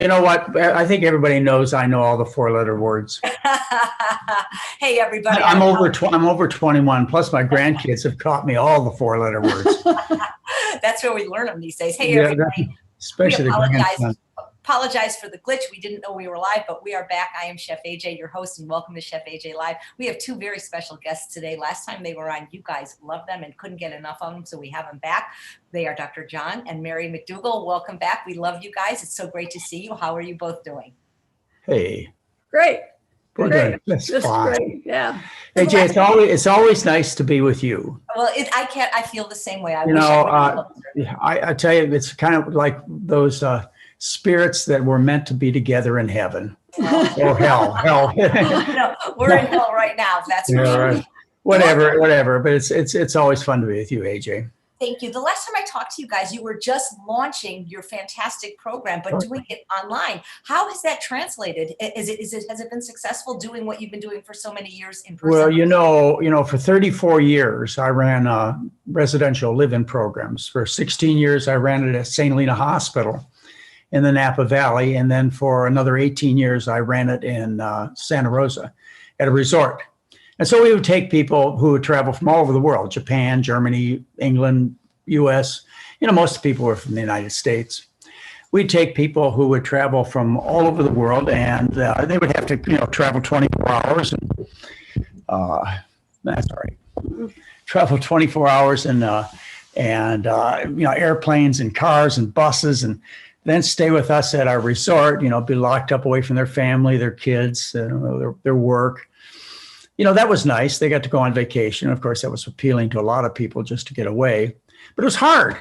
You know what? I think everybody knows I know all the four-letter words. Hey, everybody. I'm over 21. Plus, my grandkids have taught me all the four-letter words. That's where we learn them these days. Hey, Yeah, everybody. We especially the grandson. apologize for the glitch. We didn't know we were live, but we are back. I am Chef AJ, your host, and welcome to Chef AJ Live. We have two very special guests today. Last time they were on, you guys loved them and couldn't get enough of them, so we have them back. They are Dr. John and Mary McDougall. Welcome back. We love you guys. It's so great to see you. How are you both doing? Hey, Great. we're Great. good. That's Just fine. great. Yeah. Hey, Jay, it's always nice to be with you. Well, I feel the same way. I You wish know, I would be closer. I tell you, it's kind of like those spirits that were meant to be together in heaven or hell. No, we're in hell right now. That's for Yeah, sure. right. Whatever. But it's always fun to be with you, AJ. Thank you. The last time I talked to you guys, you were just launching your fantastic program, but doing it online. How has that translated? Has it been successful doing what you've been doing for so many years in person? Well, for 34 years, I ran residential live-in programs. For 16 years, I ran it at St. Helena Hospital in the Napa Valley. And then for another 18 years, I ran it in Santa Rosa at a resort. And so we would take people who would travel from all over the world, Japan, Germany, England, US. Most of the people were from the United States. We'd take people who would travel from all over the world, and they would have to, travel 24 hours. And that's all right. Travel 24 hours and airplanes and cars and buses, and then stay with us at our resort, be locked up away from their family, their kids, their work. That was nice. They got to go on vacation. Of course, that was appealing to a lot of people just to get away. But it was hard.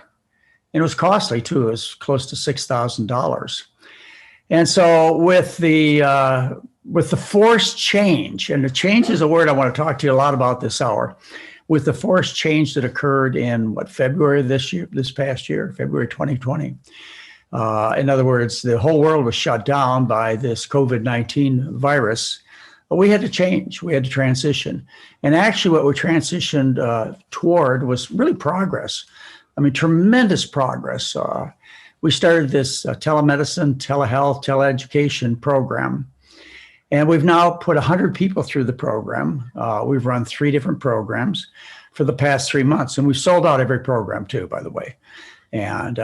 And it was costly, too. It was close to $6,000. And so with the forced change, and the change is a word I want to talk to you a lot about this hour, with the forced change that occurred in, February this past year, February 2020. In other words, the whole world was shut down by this COVID-19 virus. But we had to change. We had to transition. And actually what we transitioned toward was really progress. I mean, tremendous progress. We started this telemedicine, telehealth, teleeducation program. And we've now put 100 people through the program. We've run 3 different programs for the past 3 months. And we've sold out every program too, by the way. And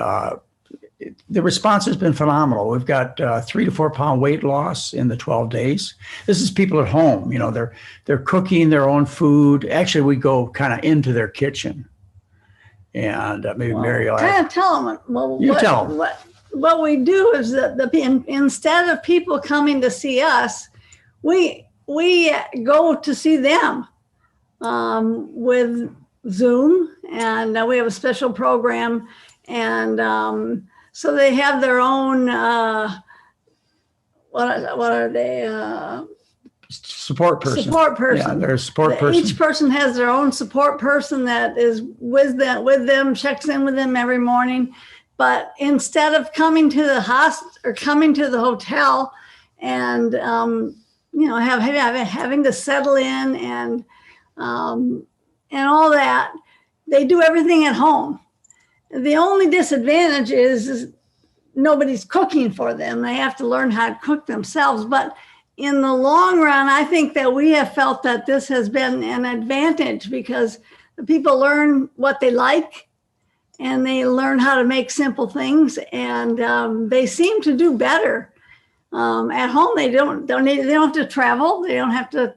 the response has been phenomenal. We've got 3 to 4 pound weight loss in the 12 days. This is people at home. They're cooking their own food. Actually, we go kind of into their kitchen, and maybe Mary will kind of tell them. Well, tell them. What we do is that instead of people coming to see us, we go to see them with Zoom, and we have a special program, and so they have their own, what are they? Support person. Support person. Yeah, they're a support person. Each person has their own support person that is with them, checks in with them every morning. But instead of coming to the hospital or coming to the hotel and, having to settle in and all that, they do everything at home. The only disadvantage is nobody's cooking for them. They have to learn how to cook themselves. But in the long run, I think that we have felt that this has been an advantage because the people learn what they like and they learn how to make simple things, and they seem to do better. At home, they don't have to travel. They don't have to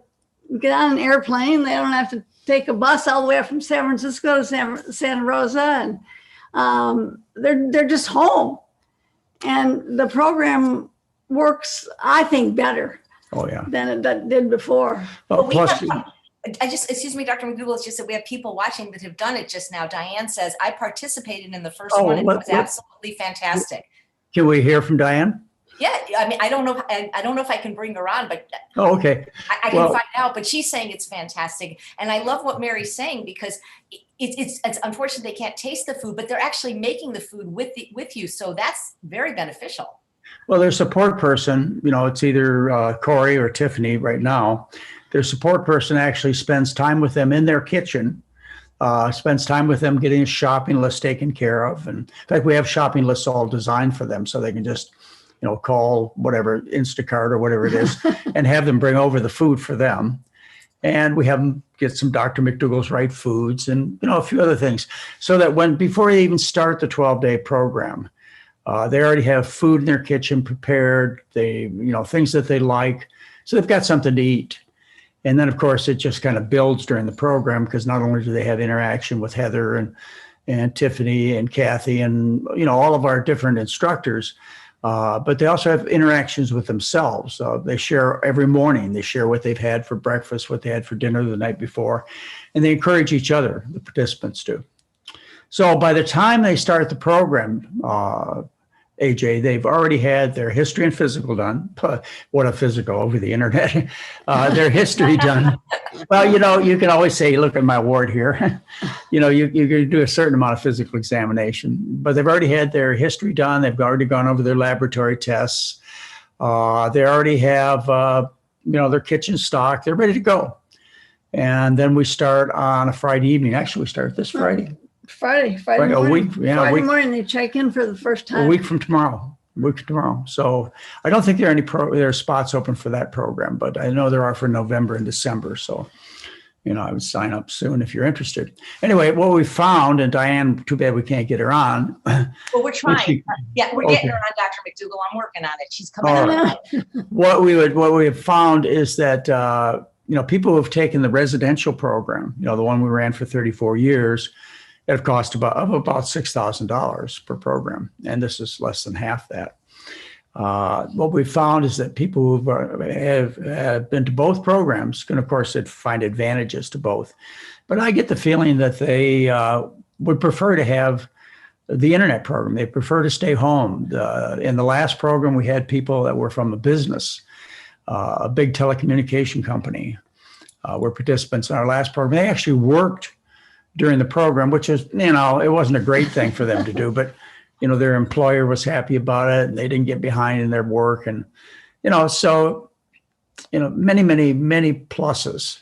get on an airplane. They don't have to take a bus all the way up from San Francisco to Santa Rosa, and they're just home. And the program works, I think, better than it did before. Plus, excuse me, Dr. McDougall, it's just that we have people watching that have done it just now. Diane says, I participated in the first one, and it was absolutely fantastic. Can we hear from Diane? Yeah, I mean, I don't know if I can bring her on, but okay, I can find out. But she's saying it's fantastic, and I love what Mary's saying because it's unfortunate they can't taste the food, but they're actually making the food with you, so that's very beneficial. Well, their support person, it's either Corey or Tiffany right now. Their support person actually spends time with them in their kitchen, spends time with them getting a shopping list taken care of. And in fact, we have shopping lists all designed for them so they can just call whatever, Instacart or whatever it is, and have them bring over the food for them. And we have them get some Dr. McDougall's Right Foods and, a few other things, so that before they even start the 12-day program, they already have food in their kitchen prepared, things that they like. So they've got something to eat. And then, of course, it just kind of builds during the program, because not only do they have interaction with Heather and Tiffany and Kathy and, all of our different instructors, but they also have interactions with themselves. They share every morning. They share what they've had for breakfast, what they had for dinner the night before, and they encourage each other, the participants do. So by the time they start the program, AJ, they've already had their history and physical done. What a physical over the internet. Their history done. Well, you can always say, look at my ward here. You do a certain amount of physical examination, but they've already had their history done. They've already gone over their laboratory tests. They already have, their kitchen stocked. They're ready to go. And then we start on a Friday evening. Actually, we start this Friday. Friday Right, morning. Friday morning they check in for the first time. A week from tomorrow. So I don't think there are spots open for that program, but I know there are for November and December. So, I would sign up soon if you're interested. Anyway, what we found, and Diane, too bad we can't get her on. Well, we're trying. We're getting her on, Dr. McDougall. I'm working on it. She's coming on. What we have found is that, people who have taken the residential program, the one we ran for 34 years, it cost about $6,000 per program, and this is less than half that. What we found is that people who have been to both programs can, of course, find advantages to both. But I get the feeling that they would prefer to have the internet program. They prefer to stay home. In the last program, we had people that were from a business, a big telecommunication company, were participants in our last program. They actually worked during the program, which is, it wasn't a great thing for them to do, but, their employer was happy about it and they didn't get behind in their work. And, so, many, many, many pluses.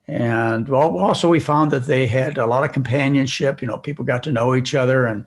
And also we found that they had a lot of companionship, people got to know each other, and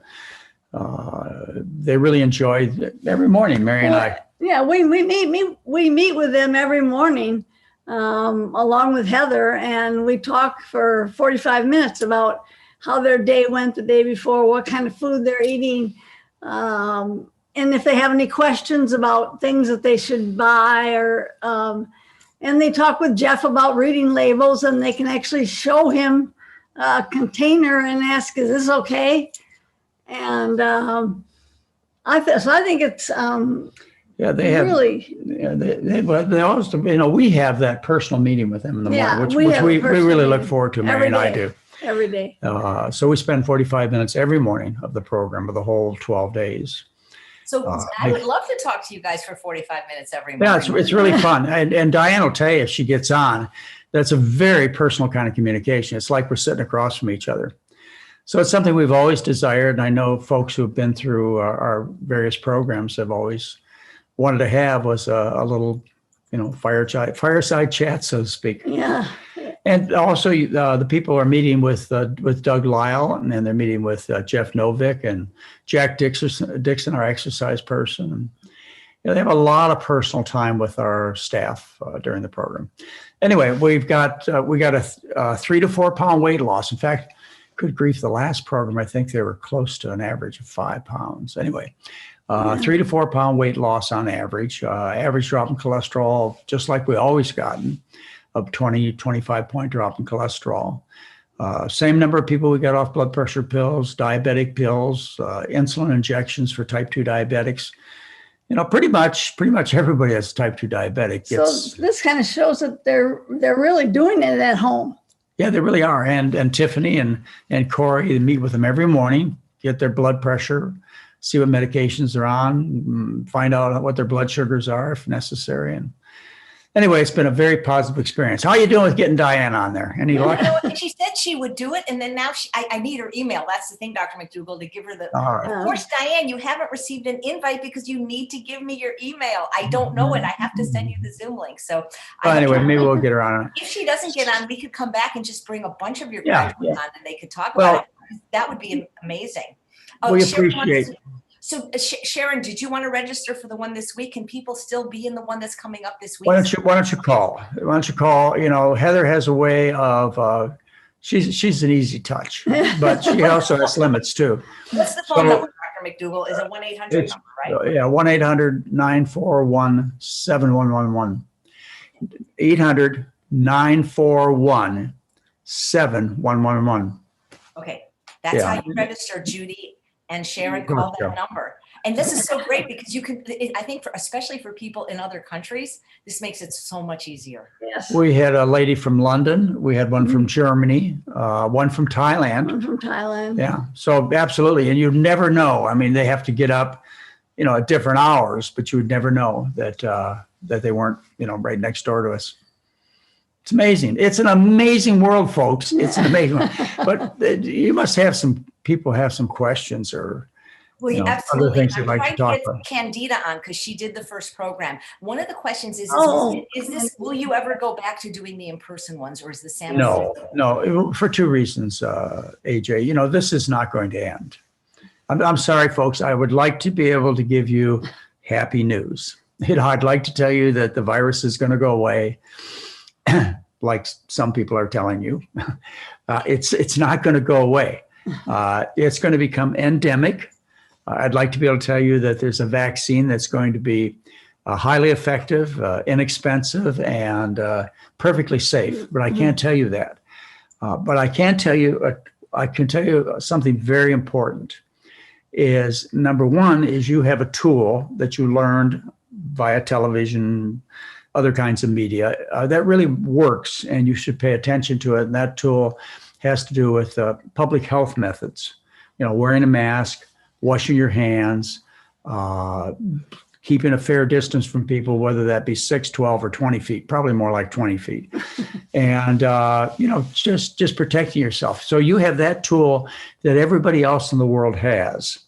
they really enjoyed it every morning, Mary and I. Yeah, we meet with them every morning. Along with Heather, and we talk for 45 minutes about how their day went the day before, what kind of food they're eating, and if they have any questions about things that they should buy, and they talk with Jeff about reading labels, and they can actually show him a container and ask, is this okay? And I think it's they have really. They also, we have that personal meeting with them in the morning, which we really look forward to. Mary and I do every day. So we spend 45 minutes every morning of the program, of the whole 12 days. So I would love to talk to you guys for 45 minutes every morning. Yeah, it's really fun. And Diane will tell you, if she gets on, that's a very personal kind of communication. It's like we're sitting across from each other. So it's something we've always desired. And I know folks who have been through our various programs have always wanted to have was a little, fireside chat, so to speak. Yeah. And also the people are meeting with Doug Lyle, and then they're meeting with Jeff Novick and Jack Dixon, our exercise person. And, they have a lot of personal time with our staff during the program. Anyway, we got a 3 to 4 pound weight loss. In fact, good grief, the last program, I think they were close to an average of 5 pounds. Anyway. 3 to 4 pound weight loss on average, average drop in cholesterol, just like we always gotten, of 25 point drop in cholesterol. Same number of people we got off blood pressure pills, diabetic pills, insulin injections for type 2 diabetics. Pretty much everybody that's type 2 diabetic gets. So this kind of shows that they're really doing it at home. Yeah, they really are. And Tiffany and Corey, they meet with them every morning, get their blood pressure, see what medications they're on, find out what their blood sugars are if necessary. And anyway, it's been a very positive experience. How are you doing with getting Diane on there? Any luck? She said she would do it, and then now I need her email. That's the thing, Dr. McDougall, to give her the. Right. Of course, Diane, you haven't received an invite because you need to give me your email. I don't know it. I have to send you the Zoom link. So anyway, maybe we'll get her on. If she doesn't get on, we could come back and just bring a bunch of your graduates on, and they could talk Well, about it. That would be amazing. We appreciate. So Sharon, did you want to register for the one this week? Can people still be in the one that's coming up this week? Why don't you call? Why don't you call? You know, Heather has a way of, she's an easy touch, but she also has limits too. What's the phone number, Dr. McDougall? Is it 1-800 number, right? Yeah, 1-800-941-7111. 800-941-7111. Okay, that's how you register, Judy and Sharon. Call that number. And this is so great because you can, I think, especially for people in other countries, this makes it so much easier. Yes. We had a lady from London. We had one from Germany, one from Thailand. One from Thailand. Yeah. So absolutely. And you never know. I mean, they have to get up, you know, at different hours, but you would never know that that they weren't, you know, right next door to us. It's amazing. It's an amazing world, folks. It's an amazing one. But you must have some people have some questions or absolutely. other things they'd like to talk get about. Candida on because she did the first program. One of the questions is this, will you ever go back to doing the in-person ones, or is the sample? No, for two reasons, AJ. You know, this is not going to end. I'm sorry, folks. I would like to be able to give you happy news. I'd like to tell you that the virus is going to go away, like some people are telling you. It's not going to go away. It's going to become endemic. I'd like to be able to tell you that there's a vaccine that's going to be highly effective, inexpensive, and perfectly safe. But I can't tell you that. But I can tell you something very important. Is number one is you have a tool that you learned via television, other kinds of media that really works, and you should pay attention to it. And that tool has to do with public health methods. You know, wearing a mask, washing your hands, keeping a fair distance from people, whether that be 6, 12, or 20 feet, probably more like 20 feet. And, you know, just protecting yourself. So you have that tool that everybody else in the world has.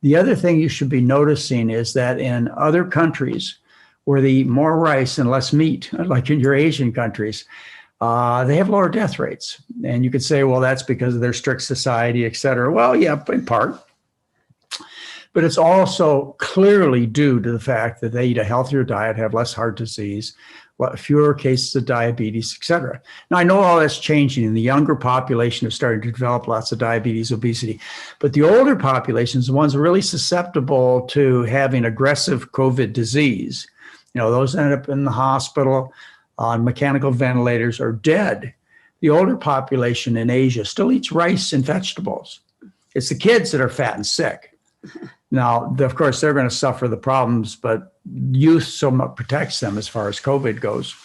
The other thing you should be noticing is that in other countries where they eat more rice and less meat, like in your Asian countries, they have lower death rates. And you could say, well, that's because of their strict society, et cetera. Well, yeah, in part. But it's also clearly due to the fact that they eat a healthier diet, have less heart disease, fewer cases of diabetes, et cetera. Now, I know all that's changing, and the younger population is starting to develop lots of diabetes, obesity. But the older populations, the ones really susceptible to having aggressive COVID disease, you know, those end up in the hospital on mechanical ventilators or dead. The older population in Asia still eats rice and vegetables. It's the kids that are fat and sick. Now, of course, they're going to suffer the problems, but youth somewhat protects them as far as COVID goes.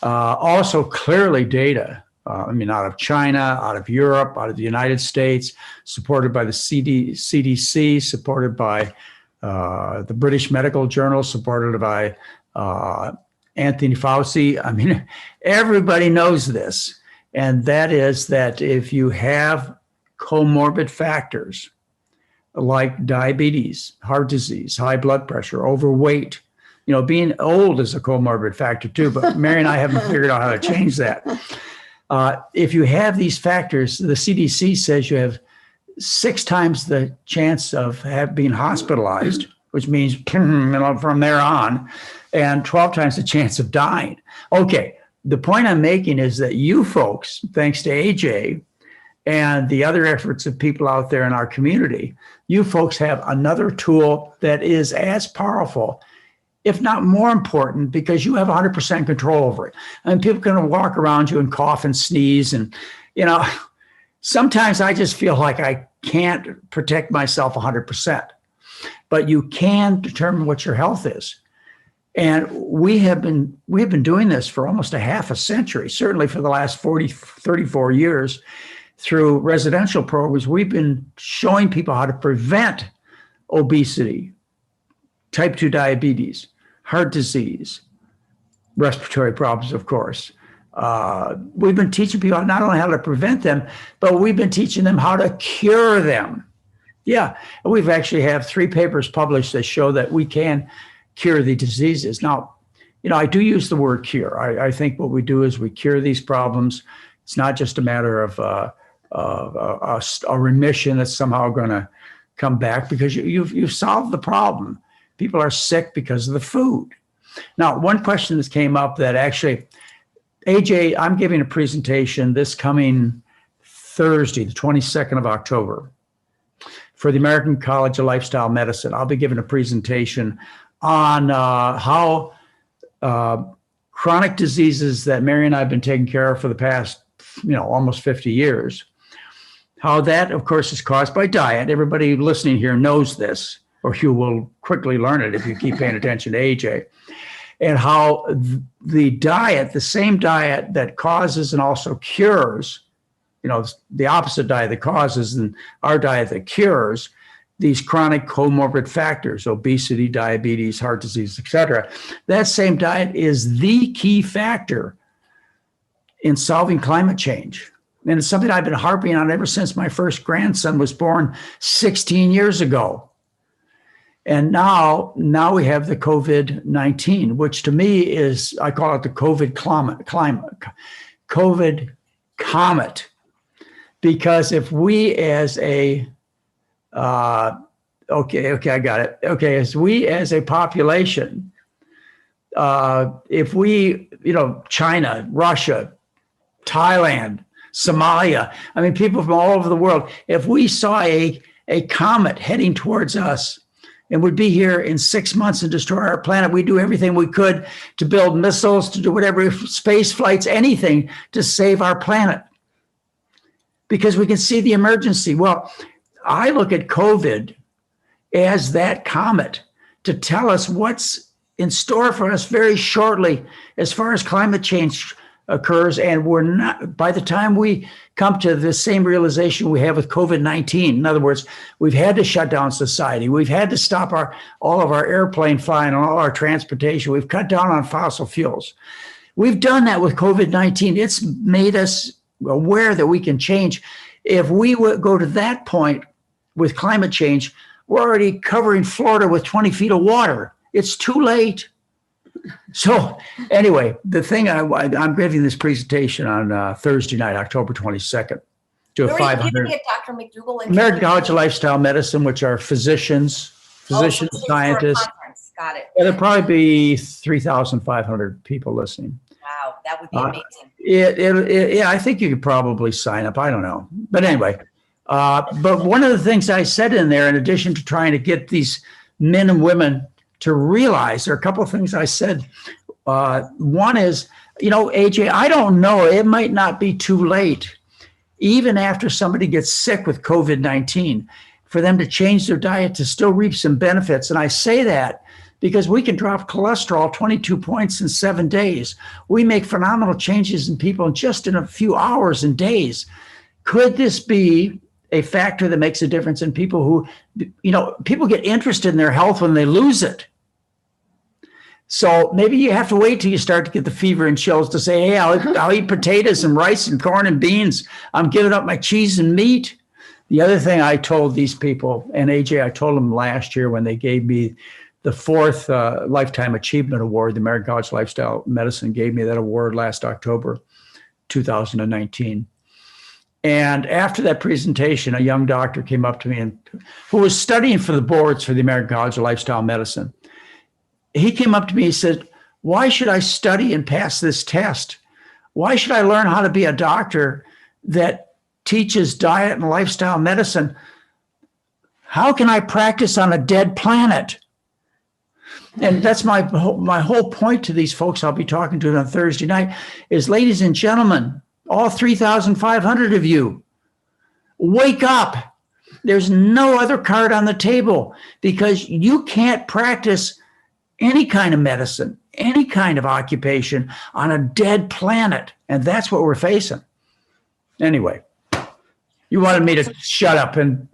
Also, clearly data, out of China, out of Europe, out of the United States, supported by the CDC, supported by the British Medical Journal, supported by Anthony Fauci. I mean, everybody knows this. And that is that if you have comorbid factors, like diabetes, heart disease, high blood pressure, overweight. You know, being old is a comorbid factor too, but Mary and I haven't figured out how to change that. If you have these factors, the CDC says you have 6 times the chance of being hospitalized, which means from there on, and 12 times the chance of dying. Okay, the point I'm making is that you folks, thanks to AJ, and the other efforts of people out there in our community, you folks have another tool that is as powerful, if not more important, because you have 100% control over it. And people can walk around you and cough and sneeze. And, you know, sometimes I just feel like I can't protect myself 100%. But you can determine what your health is. And we've been doing this for almost a half a century, certainly for the last 34 years. Through residential programs, we've been showing people how to prevent obesity, type 2 diabetes, heart disease, respiratory problems, of course. We've been teaching people not only how to prevent them, but we've been teaching them how to cure them. Yeah, and we've actually have 3 papers published that show that we can cure the diseases. Now, you know, I do use the word cure. I think what we do is we cure these problems. It's not just a matter of a remission that's somehow going to come back because you've solved the problem. People are sick because of the food. Now, one question that came up that actually, AJ, I'm giving a presentation this coming Thursday, the 22nd of October, for the American College of Lifestyle Medicine. I'll be giving a presentation on how chronic diseases that Mary and I have been taking care of for the past, almost 50 years, how that, of course, is caused by diet. Everybody listening here knows this, or you will quickly learn it if you keep paying attention to AJ. And how the diet, the same diet that causes and also cures, the opposite diet that causes and our diet that cures these chronic comorbid factors, obesity, diabetes, heart disease, et cetera. That same diet is the key factor in solving climate change. And it's something I've been harping on ever since my first grandson was born 16 years ago. And now we have the COVID-19, which to me is, I call it the COVID comet. Because if we as a, I got it. Okay, as we as a population, if we, China, Russia, Thailand, Somalia, people from all over the world, if we saw a comet heading towards us, and would be here in 6 months and destroy our planet, we'd do everything we could to build missiles, to do whatever, space flights, anything to save our planet. Because we can see the emergency. Well, I look at COVID as that comet to tell us what's in store for us very shortly as far as climate change occurs. And we're not, by the time we come to the same realization we have with COVID-19, in other words, we've had to shut down society. We've had to stop all of our airplane flying and all our transportation. We've cut down on fossil fuels. We've done that with COVID-19. It's made us aware that we can change. If we would go to that point with climate change, we're already covering Florida with 20 feet of water. It's too late. So anyway, the thing I'm giving this presentation on Thursday night, October 22nd, to a 500. Dr. McDougall, American College of Lifestyle Medicine, which are physicians, scientists. Got it. There'll probably be 3,500 people listening. Wow, that would be amazing. Yeah, I think you could probably sign up. I don't know. But anyway, but one of the things I said in there, in addition to trying to get these men and women to realize, there are a couple of things I said. One is, AJ, I don't know, it might not be too late, even after somebody gets sick with COVID-19, for them to change their diet to still reap some benefits. And I say that because we can drop cholesterol 22 points in 7 days. We make phenomenal changes in people just in a few hours and days. Could this be a factor that makes a difference in people who, people get interested in their health when they lose it? So maybe you have to wait till you start to get the fever and chills to say, hey, I'll eat potatoes and rice and corn and beans. I'm giving up my cheese and meat. The other thing I told these people, and AJ, I told them last year when they gave me the 4th Lifetime Achievement Award, the American College of Lifestyle Medicine gave me that award last October, 2019. And after that presentation, a young doctor came up to me who was studying for the boards for the American College of Lifestyle Medicine. He came up to me and said, why should I study and pass this test? Why should I learn how to be a doctor that teaches diet and lifestyle medicine? How can I practice on a dead planet? And that's my whole point to these folks I'll be talking to on Thursday night is, ladies and gentlemen, all 3,500 of you, wake up. There's no other card on the table, because you can't practice any kind of medicine, any kind of occupation on a dead planet. And that's what we're facing. Anyway, you wanted me to shut up and...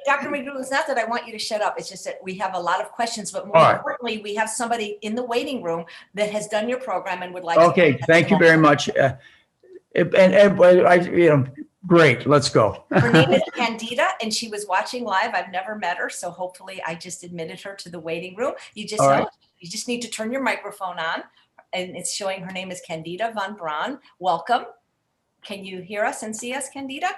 Dr. McDougall, it's not that I want you to shut up. It's just that we have a lot of questions, but more importantly, we have somebody in the waiting room that has done your program and would like to... Okay, thank you very much. Great, let's go. Her name is Candida, and she was watching live. I've never met her, so hopefully I just admitted her to the waiting room. You just need to turn your microphone on, and it's showing her name is Candida von Braun. Welcome. Can you hear us and see us, Candida?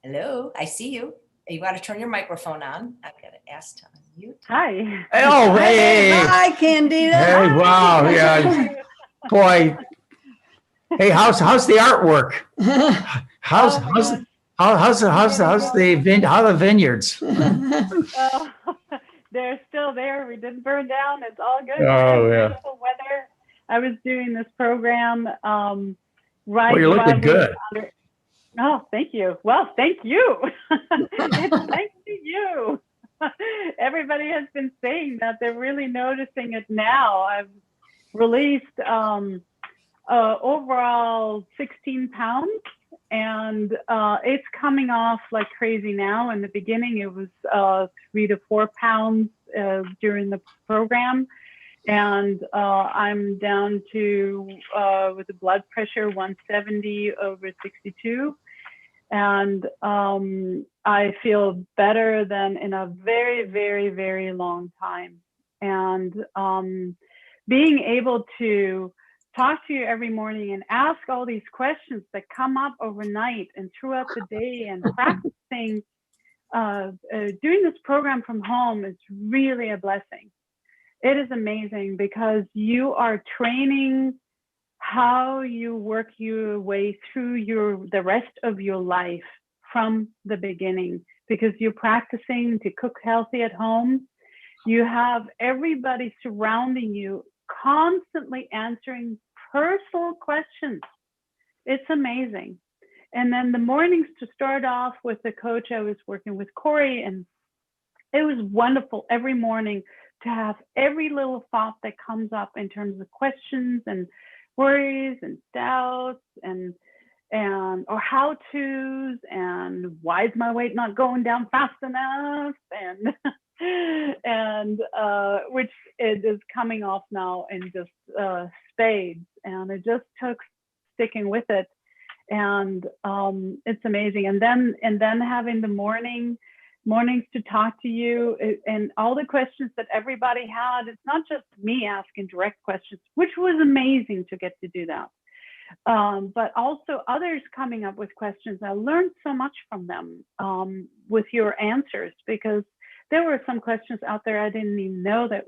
Hello, I see you. You got to turn your microphone on. I've got to ask to unmute. Hi. Oh, hey. Hi, Candida. Hey, wow. Yeah. Boy. Hey, how's the artwork? How's the vineyards? They're still there. We didn't burn down. It's all good. Oh, yeah. Beautiful weather. I was doing this program right. Well, you're looking good. Oh, thank you. Well, thank you. It's thanks to you. Everybody has been saying that they're really noticing it now. I've released overall 16 pounds, and it's coming off like crazy now. In the beginning, it was 3 to 4 pounds during the program. And I'm down to, with the blood pressure, 170 over 62. And I feel better than in a very, very, very long time. And being able to talk to you every morning and ask all these questions that come up overnight and throughout the day, and practicing, doing this program from home is really a blessing. It is amazing because you are training how you work your way through the rest of your life from the beginning, because you're practicing to cook healthy at home. You have everybody surrounding you constantly answering personal questions. It's amazing. And then the mornings, to start off with the coach, I was working with Corey, and it was wonderful every morning to have every little thought that comes up in terms of questions and worries and doubts and or how-tos, and why is my weight not going down fast enough, and which it is coming off now in just spades, and it just took sticking with it, and it's amazing. And then having the mornings to talk to you, and all the questions that everybody had. It's not just me asking direct questions, which was amazing to get to do that, but also others coming up with questions. I learned so much from them with your answers, because there were some questions out there I didn't even know that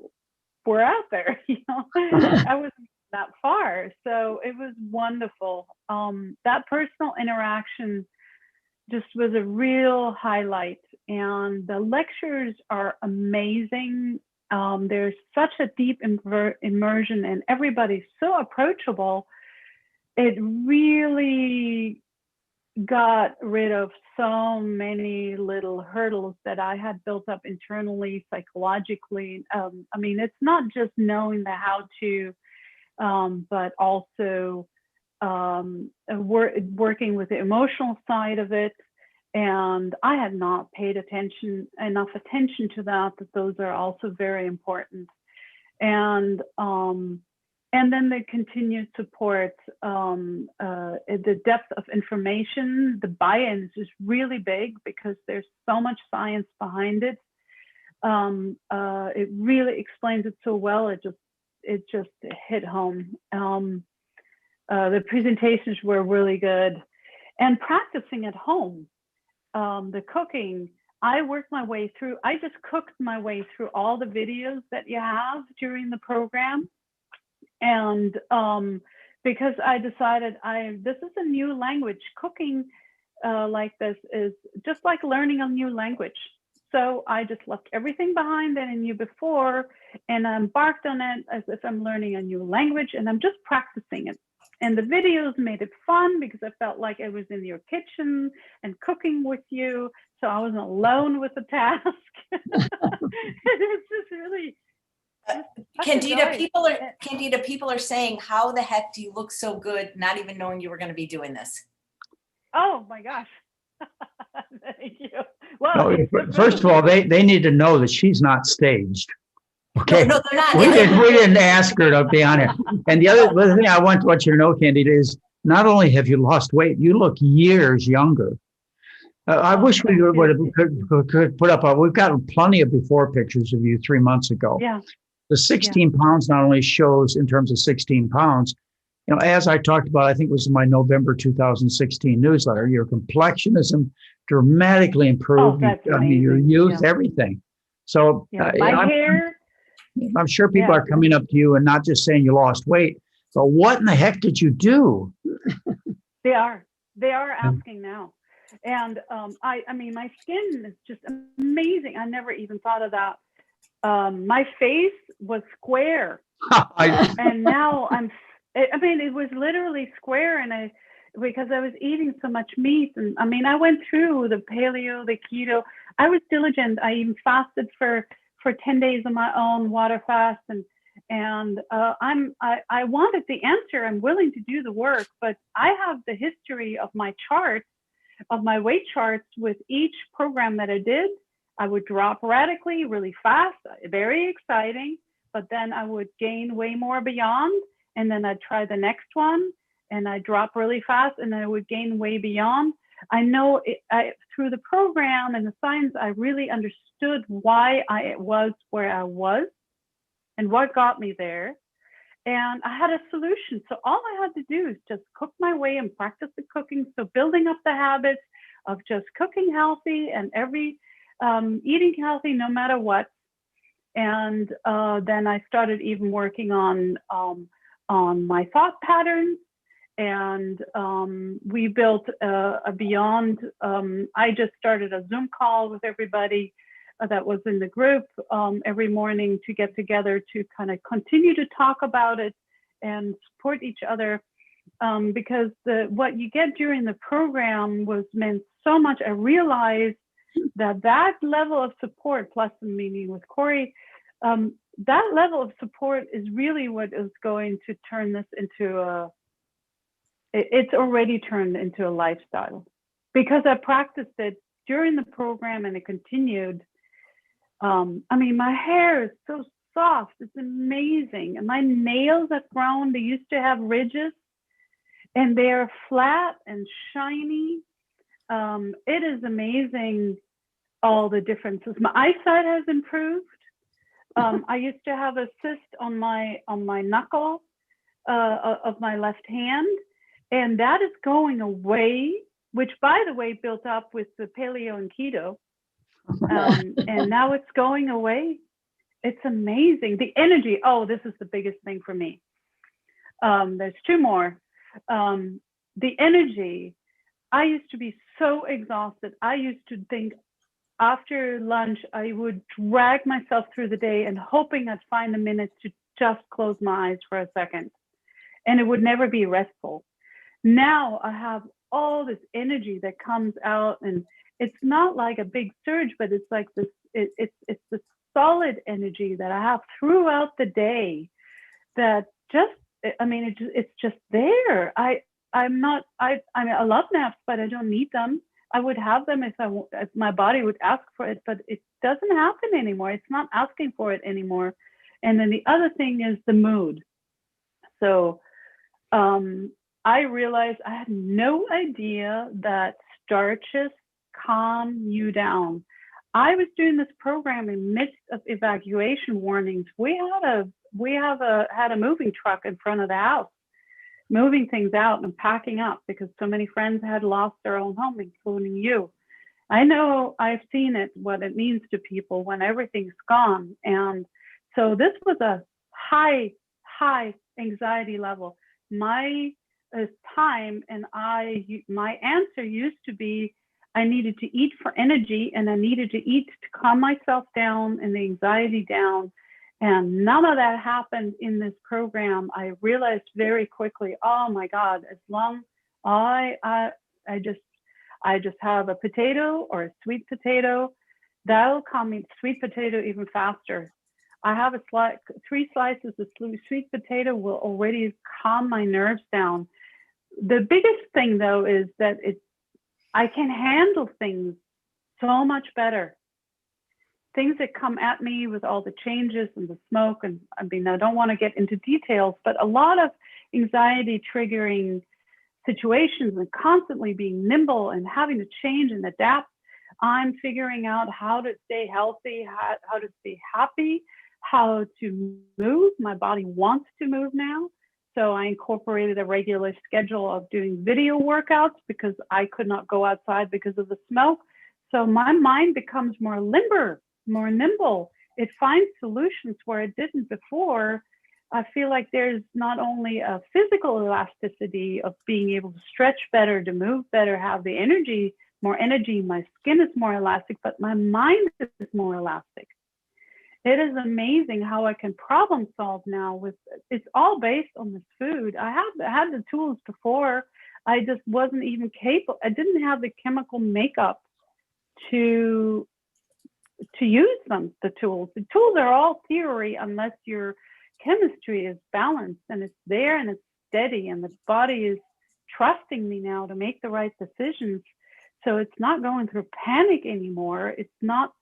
were out there. I wasn't that far, so it was wonderful. That personal interaction just was a real highlight, and the lectures are amazing. There's such a deep immersion, and everybody's so approachable. It really got rid of so many little hurdles that I had built up internally, psychologically. I mean, it's not just knowing the how-to, but also working with the emotional side of it. And I had not paid enough attention to that those are also very important. And then the continued support, the depth of information, the buy-ins is really big, because there's so much science behind it. It really explains it so well. It just hit home. The presentations were really good, and practicing at home, the cooking. I worked my way through. I just cooked my way through all the videos that you have during the program. And because I decided this is a new language. Cooking like this is just like learning a new language. So I just left everything behind that I knew before, and I embarked on it as if I'm learning a new language, and I'm just practicing it. And the videos made it fun, because I felt like I was in your kitchen and cooking with you. So I wasn't alone with the task. It was just really... Candida, people are saying, how the heck do you look so good, not even knowing you were going to be doing this? Oh my gosh. Thank you. Well, no, first of all, they need to know that she's not staged. Okay. No, they're not. We didn't ask her to be on here. And the other thing I want you to know, Candida, is not only have you lost weight, you look years younger. I wish we could put up we've got plenty of before pictures of you 3 months ago. Yeah. The 16 pounds not only shows in terms of 16 pounds, as I talked about, I think it was in my November 2016 newsletter, your complexion is dramatically improved. that's I mean, your amazing. youth, Yeah. everything. So My hair. I'm sure people Yeah. are coming up to you and not just saying you lost weight, but what in the heck did you do? They are asking now. And I mean, my skin is just amazing. I never even thought of that. My face was square, and now I mean, it was literally square, and because I was eating so much meat, and I mean, I went through the paleo, the keto. I was diligent. I even fasted for 10 days on my own, water fast, and I wanted the answer. I'm willing to do the work, but I have the history of my charts, of my weight charts with each program that I did. I would drop radically, really fast, very exciting, but then I would gain way more beyond, and then I'd try the next one, and I'd drop really fast, and then I would gain way beyond. I know through the program and the science, I really understood why I was where I was and what got me there. And I had a solution. So all I had to do is just cook my way and practice the cooking. So building up the habits of just cooking healthy and eating healthy no matter what. And then I started even working on my thought patterns. And we built a beyond. I just started a Zoom call with everybody that was in the group every morning to get together to kind of continue to talk about it and support each other, because what you get during the program meant so much. I realized that level of support, plus the meeting with Corey, that level of support is really what is going to turn this into it's already turned into a lifestyle, because I practiced it during the program and it continued. I mean, my hair is so soft. It's amazing. And my nails have grown. They used to have ridges, and they're flat and shiny. It is amazing, all the differences. My eyesight has improved. I used to have a cyst on my knuckle of my left hand, and that is going away, which, by the way, built up with the paleo and keto. And now it's going away. It's amazing. The energy. Oh, this is the biggest thing for me. There's two more. The energy. I used to be so exhausted. I used to think after lunch, I would drag myself through the day and hoping I'd find a minute to just close my eyes for a second. And it would never be restful. Now I have all this energy that comes out, and it's not like a big surge, but it's like this, it's the solid energy that I have throughout the day that just, I mean, it's just there. I love naps, but I don't need them. I would have them if my body would ask for it, but it doesn't happen anymore. It's not asking for it anymore. And then the other thing is the mood. So I realized I had no idea that starches calm you down. I was doing this program in midst of evacuation warnings. We had a moving truck in front of the house, moving things out and packing up because so many friends had lost their own home, including you. I know, I've seen it, what it means to people when everything's gone. And so this was a high anxiety level. My time and my answer used to be, I needed to eat for energy, and I needed to eat to calm myself down and the anxiety down. And none of that happened in this program. I realized very quickly, oh my God, as long I just have a potato or a sweet potato, that'll calm me. Sweet potato even faster. I have 3 slices of sweet potato will already calm my nerves down. The biggest thing though is that I can handle things so much better. Things that come at me with all the changes and the smoke, and I mean, I don't want to get into details, but a lot of anxiety triggering situations and constantly being nimble and having to change and adapt. I'm figuring out how to stay healthy, how to stay happy, how to move. My body wants to move now. So I incorporated a regular schedule of doing video workouts because I could not go outside because of the smoke. So my mind becomes more limber, more nimble. It finds solutions where it didn't before. I feel like there's not only a physical elasticity of being able to stretch better, to move better, have the energy, more energy, my skin is more elastic, but my mind is more elastic. It is amazing how I can problem solve now with, it's all based on this food. I had the tools before. I just wasn't even capable. I didn't have the chemical makeup to use them, the tools. The tools are all theory unless your chemistry is balanced and it's there and it's steady and the body is trusting me now to make the right decisions. So it's not going through panic anymore. It's not,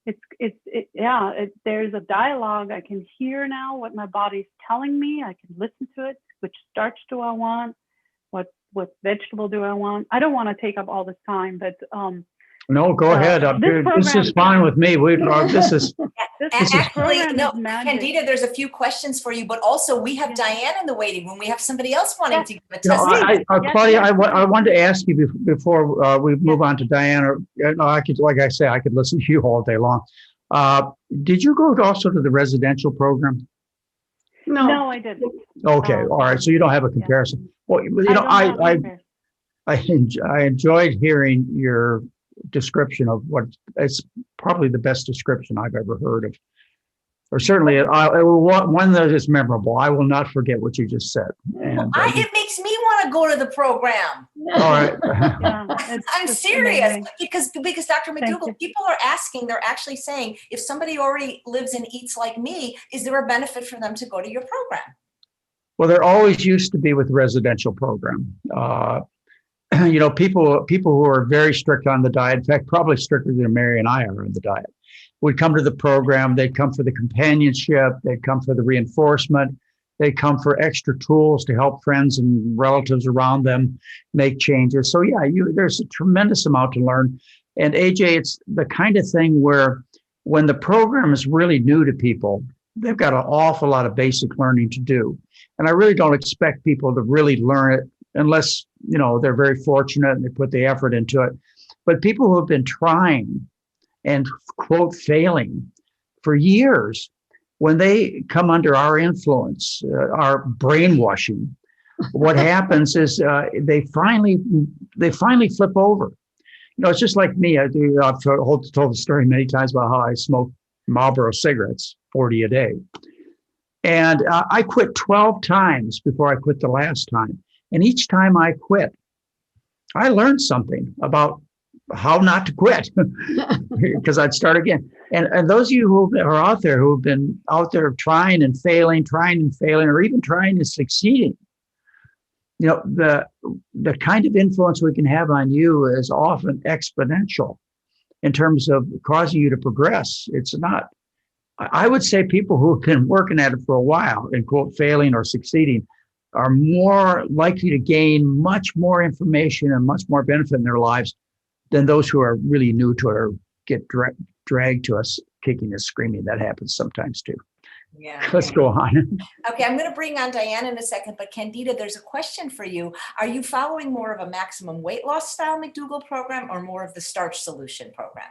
there's a dialogue. I can hear now what my body's telling me. I can listen to it. Which starch do I want? What vegetable do I want? I don't want to take up all this time, but No, go ahead. This is fine with me. This is Actually, no, magic. Candida, there's a few questions for you, but also we have Diane in the waiting room. We have somebody else wanting to give a testimony. Claudia, I wanted to ask you before we move on to Diane, or I could, like I say, I could listen to you all day long. Did you go also to the residential program? No, I didn't. Okay, all right. So you don't have a comparison. Well, I enjoyed hearing your description of what it's probably the best description I've ever heard of, or certainly one that is memorable. I will not forget what you just said. And it makes me want to go to the program. All right. I'm serious because Dr. McDougall, people are asking, they're actually saying, if somebody already lives and eats like me, is there a benefit for them to go to your program? Well, there always used to be with the residential program. People who are very strict on the diet, in fact, probably stricter than Mary and I are on the diet, would come to the program. They'd come for the companionship. They'd come for the reinforcement. They'd come for extra tools to help friends and relatives around them make changes. So yeah, there's a tremendous amount to learn. And AJ, it's the kind of thing where when the program is really new to people, they've got an awful lot of basic learning to do. And I really don't expect people to really learn it unless, they're very fortunate and they put the effort into it. But people who have been trying and, quote, failing for years, when they come under our influence, our brainwashing, what happens is they finally flip over. It's just like me. I've told the story many times about how I smoke Marlboro cigarettes, 40 a day. And I quit 12 times before I quit the last time. And each time I quit, I learned something about how not to quit because I'd start again. And those of you who are out there who have been out there trying and failing, or even trying and succeeding, the kind of influence we can have on you is often exponential in terms of causing you to progress. It's not, I would say people who have been working at it for a while and, quote, failing or succeeding are more likely to gain much more information and much more benefit in their lives than those who are really new to it or get dragged to us kicking and screaming. That happens sometimes too. Yeah. Let's go on. Okay, I'm going to bring on Diane in a second, but Candida, there's a question for you. Are you following more of a maximum weight loss style McDougall program or more of the starch solution program?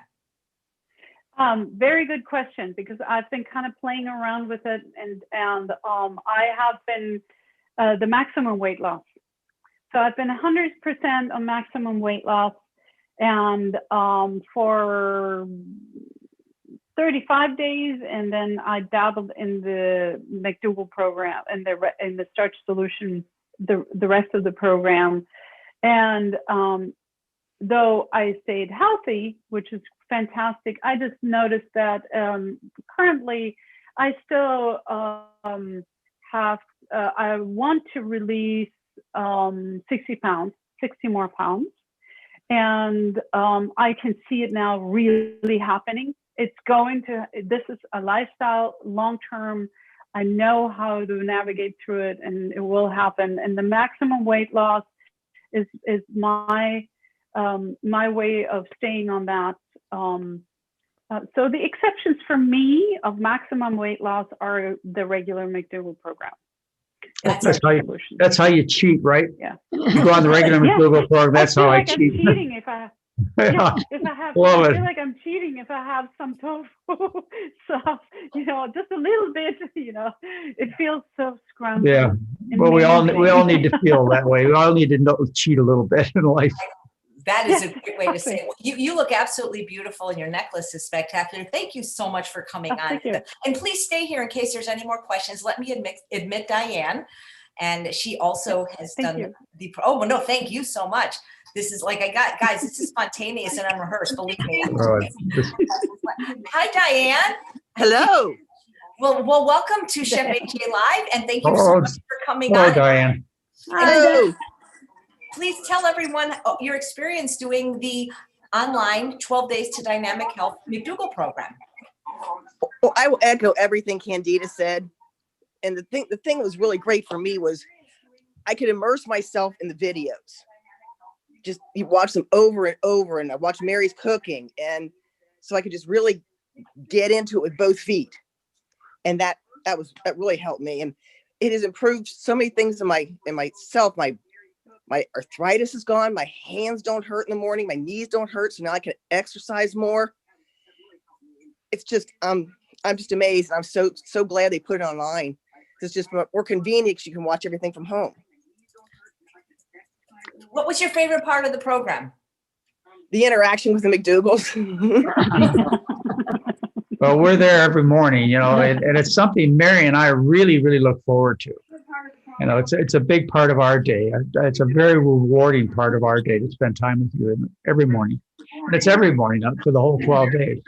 Very good question, because I've been kind of playing around with it, and I have been the maximum weight loss. So I've been 100% on maximum weight loss, and for 35 days, and then I dabbled in the McDougall program and in the starch solution the rest of the program. And though I stayed healthy, which is fantastic, I just noticed that currently I still I want to release 60 more pounds. And I can see it now really happening. This is a lifestyle, long-term. I know how to navigate through it, and it will happen. And the maximum weight loss is my way of staying on that. So the exceptions for me of maximum weight loss are the regular McDougall program. That's That's how you, solution. that's how you cheat, right? Yeah. You go on the regular Yeah. McDougall program. That's I feel how like I I'm cheat. cheating if I yeah, if I have, Love I it. feel like I'm cheating if I have some tofu. So, just a little bit, it feels so scrumptious. Yeah. Well, we all amazing. need to feel that way. We all need to cheat a little bit in life. That is Yeah, a great way to say it. You look absolutely beautiful, and your necklace is spectacular. Thank you so much for coming on. Thank you. And please stay here in case there's any more questions. Let me admit Diane. And she also has Thank done you. oh, well, no, thank you so much. This is like, guys, this is spontaneous and unrehearsed, believe me. Hi, Diane. Hello. Well, welcome to Chef AJ Live, and thank you so Oh, much for coming hello, on. Diane. Hello. Please tell everyone your experience doing the online 12 Days to Dynamic Health McDougall program. Well, I will echo everything Candida said. And the thing that was really great for me was I could immerse myself in the videos. Just you watch them over and over, and I watched Mary's cooking, and so I could just really get into it with both feet. And that really helped me, and it has improved so many things in myself. My arthritis is gone. My hands don't hurt in the morning. My knees don't hurt. So now I can exercise more. It's just I'm just amazed. I'm so glad they put it online. It's just more convenient because you can watch everything from home. What was your favorite part of the program? The interaction with the McDougalls. Well, we're there every morning, and it's something Mary and I really, really look forward to. It's a big part of our day. It's a very rewarding part of our day to spend time with you every morning. And it's every morning up for the whole 12 days.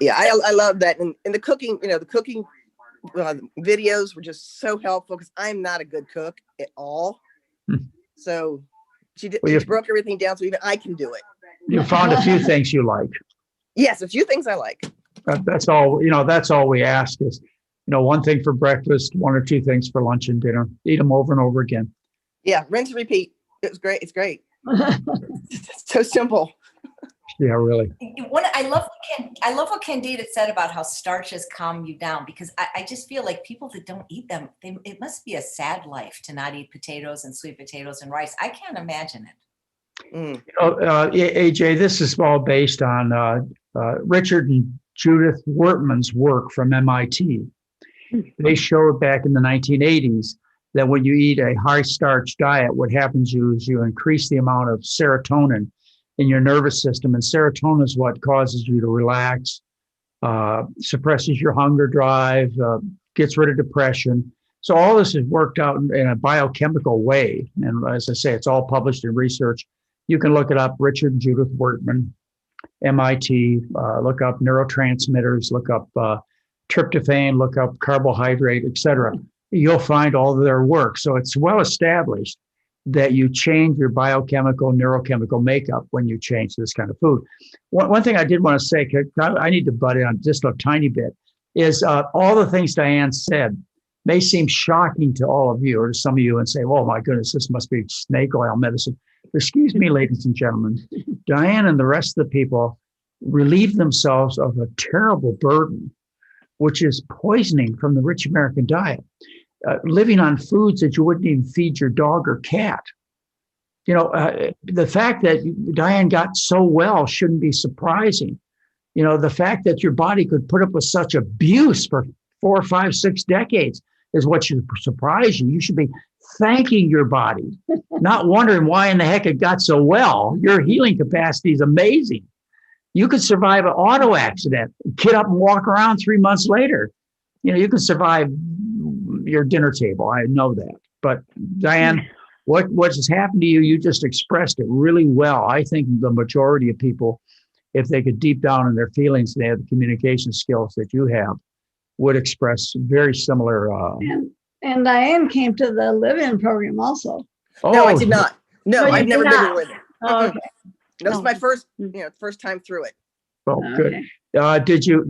Yeah, I love that. And the cooking, the cooking videos were just so helpful because I'm not a good cook at all. So she broke everything down so even I can do it. You found a few things you like. Yes, a few things I like. That's all, that's all we ask is, one thing for breakfast, one or two things for lunch and dinner. Eat them over and over again. Yeah, rinse and repeat. It was great. It's great. It's so simple. Yeah, really. I love what Candida said about how starches calm you down, because I just feel like people that don't eat them, it must be a sad life to not eat potatoes and sweet potatoes and rice. I can't imagine it. AJ, this is all based on Richard and Judith Wortman's work from MIT. They showed back in the 1980s that when you eat a high starch diet, what happens is you increase the amount of serotonin in your nervous system. And serotonin is what causes you to relax, suppresses your hunger drive, gets rid of depression. So all this is worked out in a biochemical way. And as I say, it's all published in research. You can look it up, Richard and Judith Wortman, MIT, look up neurotransmitters, look up tryptophan, look up carbohydrate, etc. You'll find all of their work. So it's well established that you change your biochemical, neurochemical makeup when you change this kind of food. One thing I did want to say, I need to butt in on just a tiny bit, is all the things Diane said may seem shocking to all of you or to some of you and say, oh my goodness, this must be snake oil medicine. Excuse me, ladies and gentlemen, Diane and the rest of the people relieve themselves of a terrible burden, which is poisoning from the rich American diet. Living on foods that you wouldn't even feed your dog or cat. The fact that Diane got so well shouldn't be surprising. The fact that your body could put up with such abuse for 4, 5, 6 decades is what should surprise you. You should be thanking your body, not wondering why in the heck it got so well. Your healing capacity is amazing. You could survive an auto accident, get up and walk around 3 months later. You could survive your dinner table. I know that. But Diane, what has happened to you, you just expressed it really well. I think the majority of people, if they could deep down in their feelings, they have the communication skills that you have, would express very similar. And Diane came to the live-in program also. No, I did not. No, you I've never did been not. to live-in. Oh, okay. That was my first time through it. Oh, good. Did you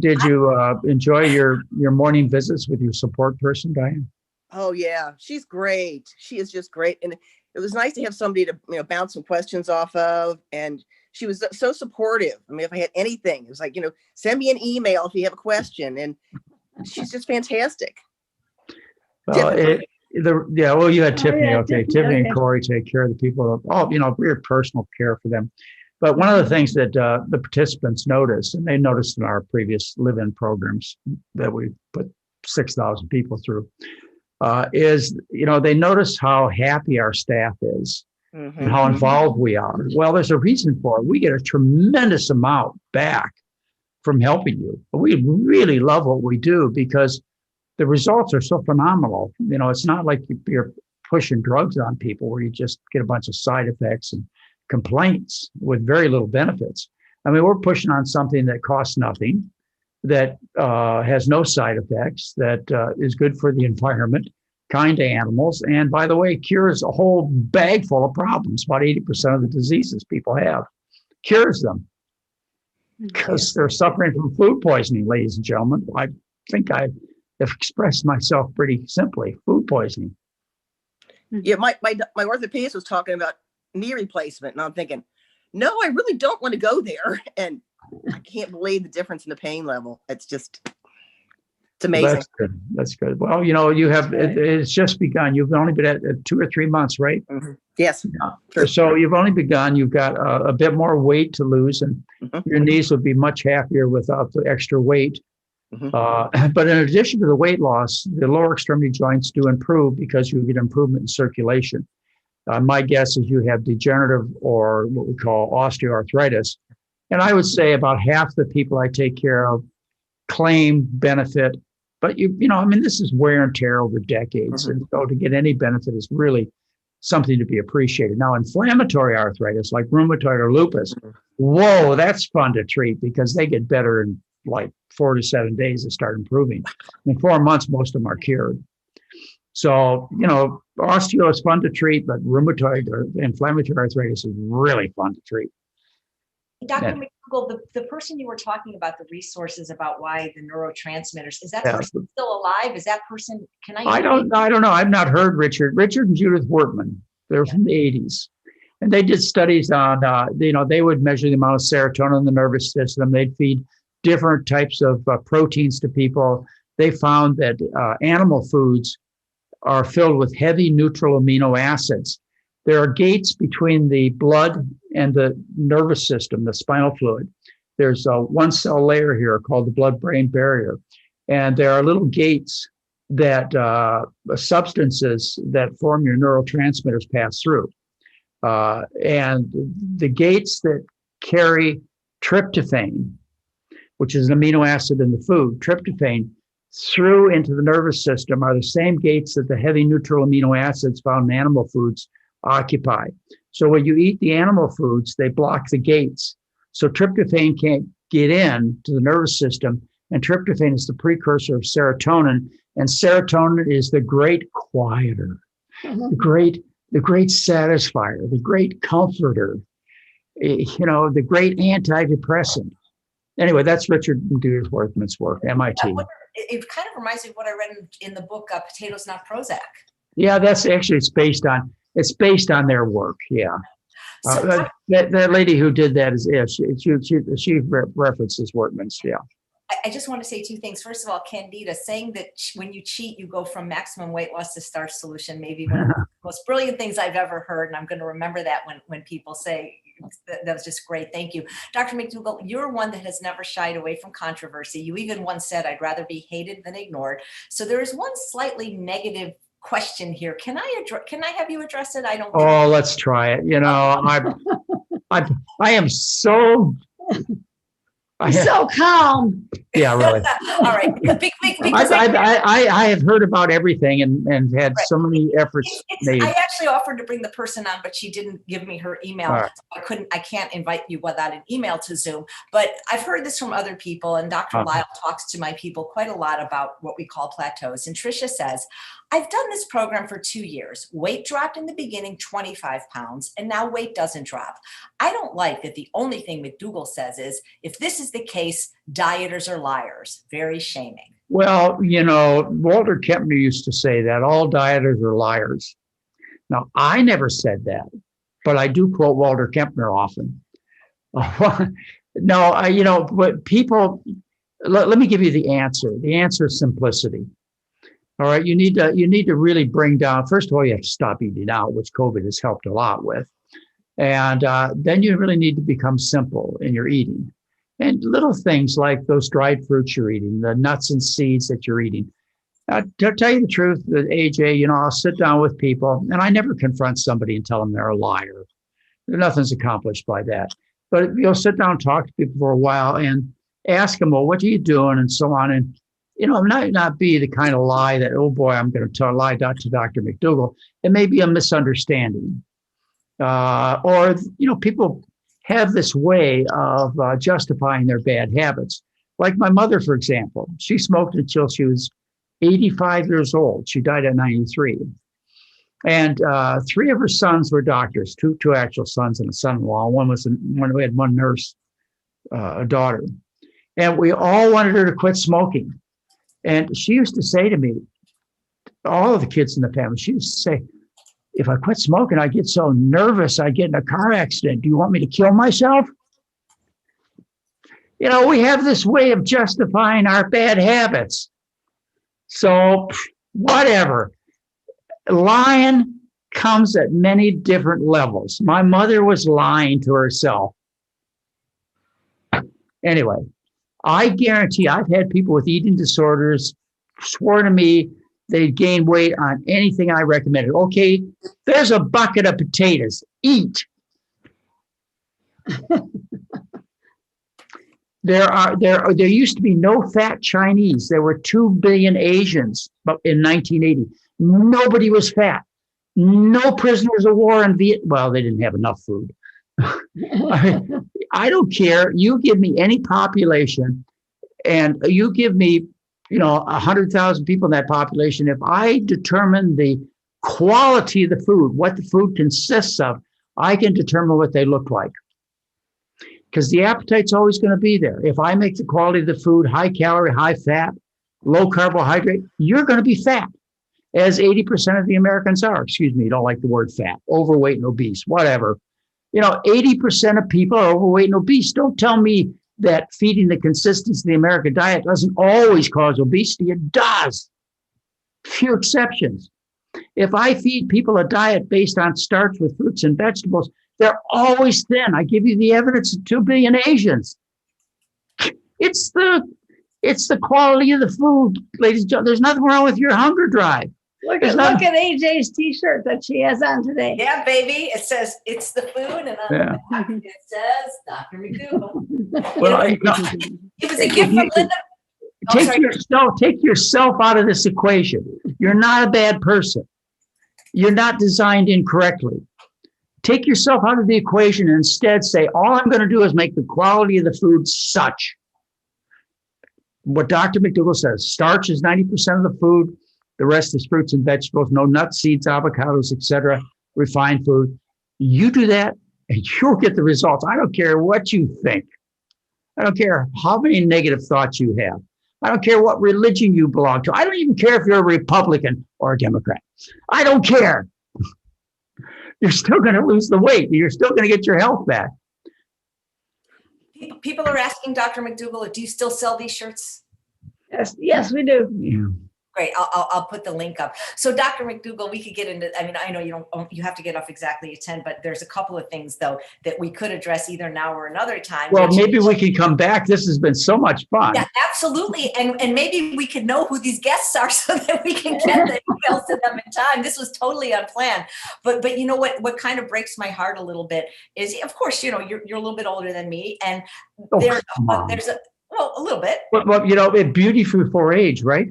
enjoy your morning visits with your support person, Diane? Oh yeah, she's great. She is just great, and it was nice to have somebody to bounce some questions off of. And she was so supportive. I mean, if I had anything, it was like send me an email if you have a question. And she's just fantastic. Typically. Well, you had Tiffany. yeah, Okay. Tiffany, Tiffany okay. and Corey take care of the people. Weird personal care for them. But one of the things that the participants noticed, and they noticed in our previous live-in programs that we put 6,000 people through, is, they notice how happy our staff is and how involved we are. Well, there's a reason for it. We get a tremendous amount back from helping you. We really love what we do because the results are so phenomenal. It's not like you're pushing drugs on people where you just get a bunch of side effects and complaints with very little benefits. I mean, we're pushing on something that costs nothing, that has no side effects, that is good for the environment, kind to animals, and by the way, cures a whole bag full of problems. About 80% of the diseases people have, cures them because they're suffering from food poisoning, ladies and gentlemen. I think I have expressed myself pretty simply. Food poisoning. Yeah, my orthopedist was talking about knee replacement, and I'm thinking, no, I really don't want to go there. And I can't believe the difference in the pain level. It's amazing. That's good. That's good. Well, it's just begun. You've only been at 2 or 3 months, right? Mm-hmm. Yes. Sure. So you've only begun. You've got a bit more weight to lose, and your knees would be much happier without the extra weight. But in addition to the weight loss, the lower extremity joints do improve because you get improvement in circulation. My guess is you have degenerative or what we call osteoarthritis. And I would say about half the people I take care of claim benefit. But, this is wear and tear over decades. And so to get any benefit is really something to be appreciated. Now, inflammatory arthritis like rheumatoid or lupus, whoa, that's fun to treat because they get better in like 4 to 7 days to start improving. In 4 months, most of them are cured. So, osteo is fun to treat, but rheumatoid or inflammatory arthritis is really fun to treat. Dr. McDougall, the person you were talking about, the resources about why the neurotransmitters, is that person still alive? Is that person, I don't know. I've not heard Richard and Judith Wortman. They're from the 80s. And they did studies on, they would measure the amount of serotonin in the nervous system. They'd feed different types of proteins to people. They found that animal foods are filled with heavy neutral amino acids. There are gates between the blood and the nervous system, the spinal fluid. There's a one cell layer here called the blood-brain barrier. And there are little gates that substances that form your neurotransmitters pass through. And the gates that carry tryptophan, which is an amino acid in the food, tryptophan, through into the nervous system are the same gates that the heavy neutral amino acids found in animal foods occupy. So when you eat the animal foods, they block the gates. So tryptophan can't get in to the nervous system, and tryptophan is the precursor of serotonin, and serotonin is the great quieter, the great satisfier, the great comforter, the great antidepressant. Anyway, that's Richard and Judith Wortman's work, MIT. It kind of reminds me of what I read in the book, Potatoes Not Prozac. Yeah, that's actually, it's based on their work. Yeah. So that lady who did that she references Wortman's. Yeah. I just want to say 2 things. First of all, Candida, saying that when you cheat, you go from maximum weight loss to starch solution, maybe one of the most brilliant things I've ever heard. And I'm going to remember that when people say that was just great. Thank you. Dr. McDougall, you're one that has never shied away from controversy. You even once said, I'd rather be hated than ignored. So there is one slightly negative question here. Can I have you address it? I don't. Oh, let's try it. I am so. So calm. Yeah, really. All right. Because I have heard about everything and had so many efforts made. I actually offered to bring the person on, but she didn't give me her email. Right. So I can't invite you without an email to Zoom. But I've heard this from other people, and Dr. Lyle talks to my people quite a lot about what we call plateaus. And Tricia says, I've done this program for 2 years. Weight dropped in the beginning 25 pounds, and now weight doesn't drop. I don't like that the only thing McDougall says is, if this is the case, dieters are liars. Very shaming. Well, Walter Kempner used to say that all dieters are liars. Now, I never said that, but I do quote Walter Kempner often. No, but people, let me give you the answer. The answer is simplicity. All right, you need to really bring down. First of all, you have to stop eating out, which COVID has helped a lot with, and then you really need to become simple in your eating, and little things like those dried fruits you're eating, the nuts and seeds that you're eating. To tell you the truth, AJ, I'll sit down with people, and I never confront somebody and tell them they're a liar. Nothing's accomplished by that. But you'll sit down and talk to people for a while and ask them, well, what are you doing, and so on. And it might not be the kind of lie that, oh boy, I'm going to lie to Dr. McDougall. It may be a misunderstanding. Or people have this way of justifying their bad habits. Like my mother, for example, she smoked until she was 85 years old. She died at 93. And 3 of her sons were doctors, two actual sons and a son-in-law. We had one nurse, a daughter. And we all wanted her to quit smoking. And she used to say to me, all of the kids in the family, she used to say, if I quit smoking, I get so nervous, I get in a car accident. Do you want me to kill myself? We have this way of justifying our bad habits. So whatever. Lying comes at many different levels. My mother was lying to herself. Anyway, I guarantee I've had people with eating disorders swear to me they'd gain weight on anything I recommended. Okay, there's a bucket of potatoes. Eat. There used to be no fat Chinese. There were 2 billion Asians in 1980. Nobody was fat. No prisoners of war in Vietnam. Well, they didn't have enough food. I don't care. You give me any population and you give me, 100,000 people in that population. If I determine the quality of the food, what the food consists of, I can determine what they look like. Because the appetite's always going to be there. If I make the quality of the food high calorie, high fat, low carbohydrate, you're going to be fat, as 80% of the Americans are. Excuse me, you don't like the word fat, overweight and obese, whatever. 80% of people are overweight and obese. Don't tell me that feeding the consistency of the American diet doesn't always cause obesity. It does. Few exceptions. If I feed people a diet based on starch with fruits and vegetables, they're always thin. I give you the evidence of 2 billion Asians. It's the quality of the food, ladies and gentlemen. There's nothing wrong with your hunger drive. Look at AJ's T-shirt that she has on today. Yeah, baby. It says it's the food, and on the back it says Dr. McDougall. Well, It was a gift from Linda. Take yourself out of this equation. You're not a bad person. You're not designed incorrectly. Take yourself out of the equation and instead say, all I'm going to do is make the quality of the food such. What Dr. McDougall says, starch is 90% of the food. The rest is fruits and vegetables, no nuts, seeds, avocados, etc., refined food. You do that and you'll get the results. I don't care what you think. I don't care how many negative thoughts you have. I don't care what religion you belong to. I don't even care if you're a Republican or a Democrat. I don't care. You're still going to lose the weight. You're still going to get your health back. People are asking Dr. McDougall, do you still sell these shirts? Yes, we do. Yeah. Great. I'll put the link up. So Dr. McDougall, we could get into, I know you have to get off exactly at 10, but there's a couple of things though that we could address either now or another time. Well, maybe we can come back. This has been so much fun. Yeah, absolutely. And maybe we could know who these guests are so that we can get the emails to them in time. This was totally unplanned. But you know what kind of breaks my heart a little bit is, of course, you're a little bit older than me. And a little bit. Well, beauty for age, right?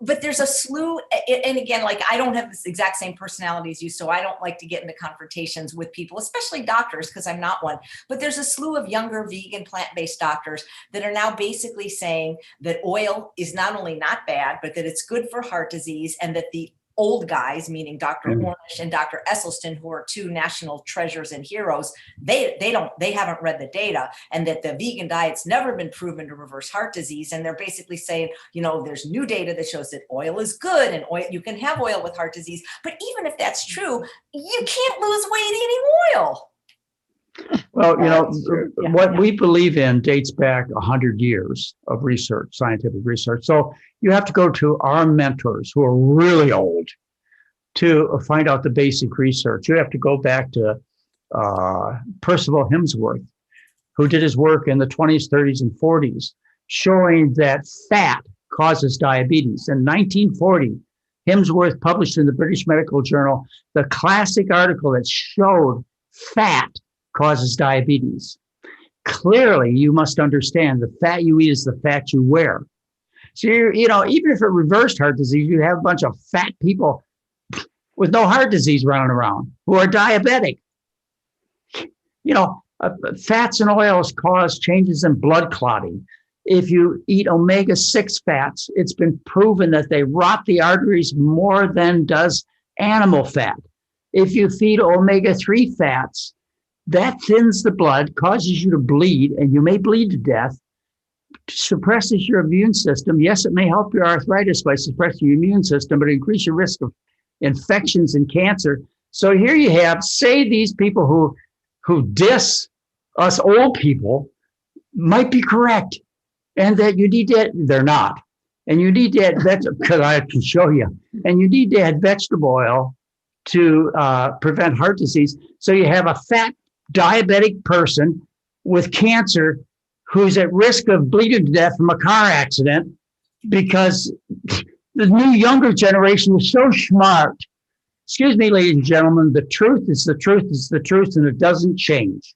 But there's a slew, and again, like I don't have this exact same personality as you, so I don't like to get into confrontations with people, especially doctors, because I'm not one. But there's a slew of younger vegan plant-based doctors that are now basically saying that oil is not only not bad, but that it's good for heart disease, and that the old guys, meaning Dr. Ornish and Dr. Esselstyn, who are two national treasures and heroes, they haven't read the data, and that the vegan diet's never been proven to reverse heart disease. And they're basically saying, there's new data that shows that oil is good and you can have oil with heart disease. But even if that's true, you can't lose weight eating oil. Well, Yeah, what yeah. we believe in dates back 100 years of research, scientific research. So you have to go to our mentors who are really old to find out the basic research. You have to go back to Percival Hemsworth, who did his work in the 20s, 30s, and 40s, showing that fat causes diabetes. In 1940, Hemsworth published in the British Medical Journal the classic article that showed fat causes diabetes. Clearly, you must understand the fat you eat is the fat you wear. So, even if it reversed heart disease, you have a bunch of fat people with no heart disease running around who are diabetic. Fats and oils cause changes in blood clotting. If you eat omega-6 fats, it's been proven that they rot the arteries more than does animal fat. If you feed omega-3 fats, that thins the blood, causes you to bleed, and you may bleed to death, suppresses your immune system. Yes, it may help your arthritis by suppressing your immune system, but increase your risk of infections and cancer. So here you have, say these people who diss us old people might be correct, and that you need to, they're not. And you need to add vegetable, because I can show you, and you need to add vegetable oil to prevent heart disease. So you have a fat diabetic person with cancer who's at risk of bleeding to death from a car accident because the new younger generation is so smart. Excuse me, ladies and gentlemen, the truth is the truth is the truth, and it doesn't change.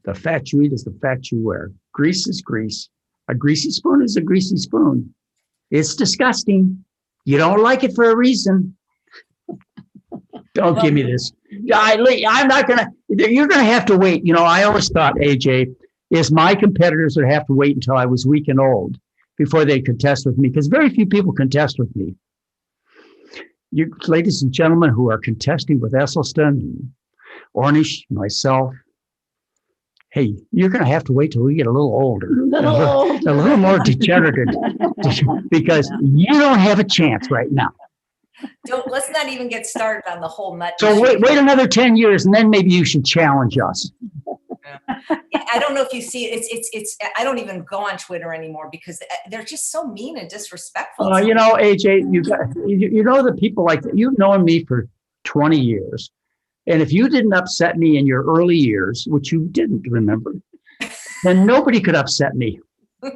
The fat you eat is the fat you wear. Grease is grease. A greasy spoon is a greasy spoon. It's disgusting. You don't like it for a reason. Don't give me this. I'm not going to, you're going to have to wait. I always thought, AJ, is my competitors would have to wait until I was weak and old before they contest with me, because very few people contest with me. You, ladies and gentlemen who are contesting with Esselstyn, Ornish, myself, hey, you're going to have to wait till we get a little older, a little more degenerative, because you don't have a chance right now. Let's not even get started on the whole nut. So wait another 10 years, and then maybe you should challenge us. I don't know if you see it. It's I don't even go on Twitter anymore because they're just so mean and disrespectful. AJ, you know the people like that. You've known me for 20 years. And if you didn't upset me in your early years, which you didn't remember, then nobody could upset me. I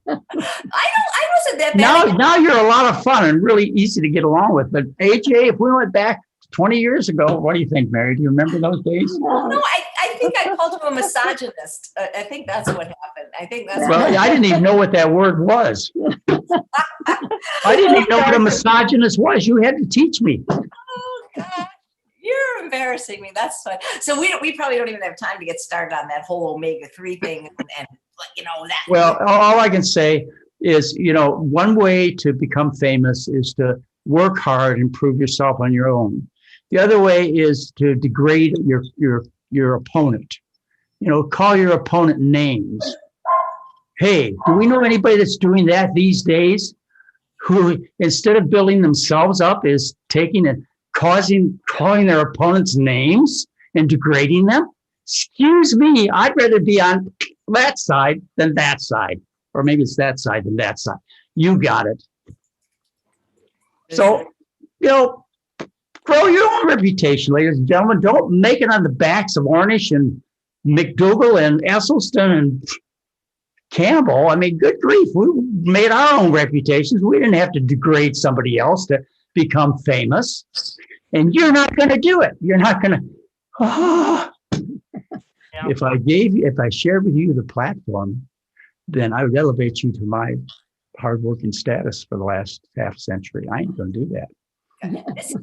wasn't that bad. Now you're a lot of fun and really easy to get along with. But AJ, if we went back 20 years ago, what do you think, Mary? Do you remember those days? No, I think I called you a misogynist. I think that's what happened. I think that's. Well, I didn't even know what that word was. I didn't even know what a misogynist was. You had to teach me. Oh God. You're embarrassing me. That's fine. So we probably don't even have time to get started on that whole omega-3 thing and that. Well, all I can say is, one way to become famous is to work hard and prove yourself on your own. The other way is to degrade your opponent. Call your opponent names. Hey, do we know anybody that's doing that these days? Who, instead of building themselves up, is taking and calling their opponents names and degrading them? Excuse me, I'd rather be on that side than that side. Or maybe it's that side than that side. You got it. So, grow your own reputation, ladies and gentlemen. Don't make it on the backs of Ornish and McDougall and Esselstyn and Campbell. I mean, good grief. We made our own reputations. We didn't have to degrade somebody else to become famous. And you're not going to do it. You're not going to. If I shared with you the platform, then I would elevate you to my hardworking status for the last half century. I ain't going to do that.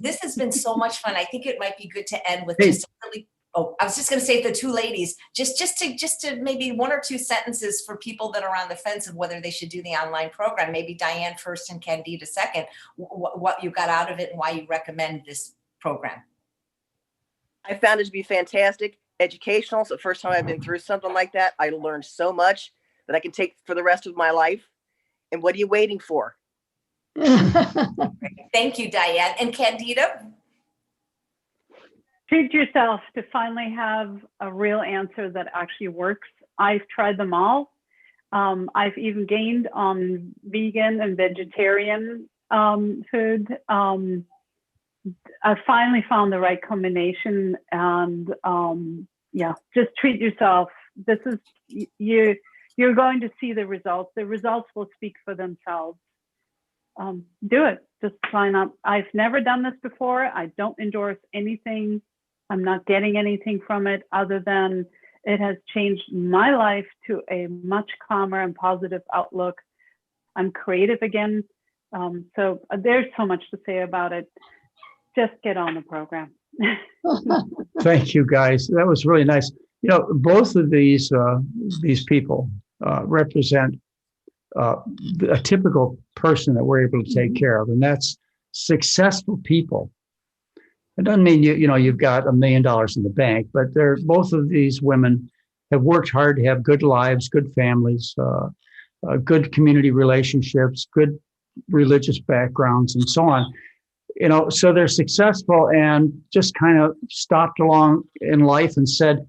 This has been so much fun. I think it might be good to end with just really. Oh, I was just going to say the two ladies, just to maybe one or two sentences for people that are on the fence of whether they should do the online program. Maybe Diane first and Candida second. What you got out of it and why you recommend this program. I found it to be fantastic, educational. It's the first time I've been through something like that. I learned so much that I can take for the rest of my life. And what are you waiting for? Thank you, Diane. And Candida? treat yourself to finally have a real answer that actually works. I've tried them all. I've even gained on vegan and vegetarian food. I finally found the right combination, and yeah, just treat yourself. This is you're going to see the results. The results will speak for themselves. Do it. Just sign up. I've never done this before. I don't endorse anything. I'm not getting anything from it other than it has changed my life to a much calmer and positive outlook. I'm creative again. So there's so much to say about it. Just get on the program. Thank you, guys. That was really nice. You know, both of these people represent a typical person that we're able to take care of, and that's successful people. It doesn't mean you've got $1 million in the bank, but both of these women have worked hard to have good lives, good families, good community relationships, good religious backgrounds, and so on. You know, so they're successful and just kind of stopped along in life and said,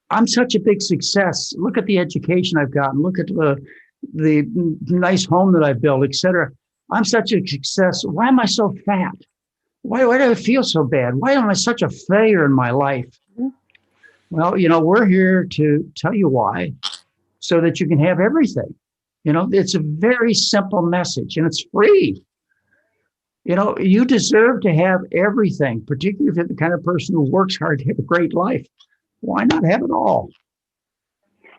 I'm such a big success. Look at the education I've gotten. Look at the nice home that I've built, et cetera. I'm such a success. Why am I so fat? Why do I feel so bad? Why am I such a failure in my life? Well, you know, we're here to tell you why, so that you can have everything. You know, it's a very simple message and it's free. You know, you deserve to have everything, particularly if you're the kind of person who works hard to have a great life. Why not have it all?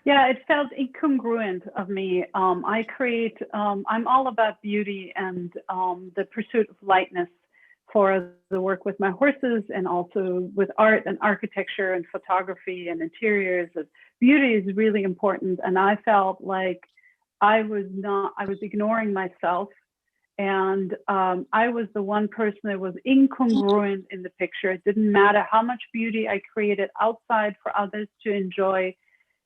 Yeah, it felt incongruent of me. I'm all about beauty and the pursuit of lightness for the work with my horses, and also with art and architecture and photography and interiors. Beauty is really important. And I felt like I was ignoring myself. And I was the one person that was incongruent in the picture. It didn't matter how much beauty I created outside for others to enjoy.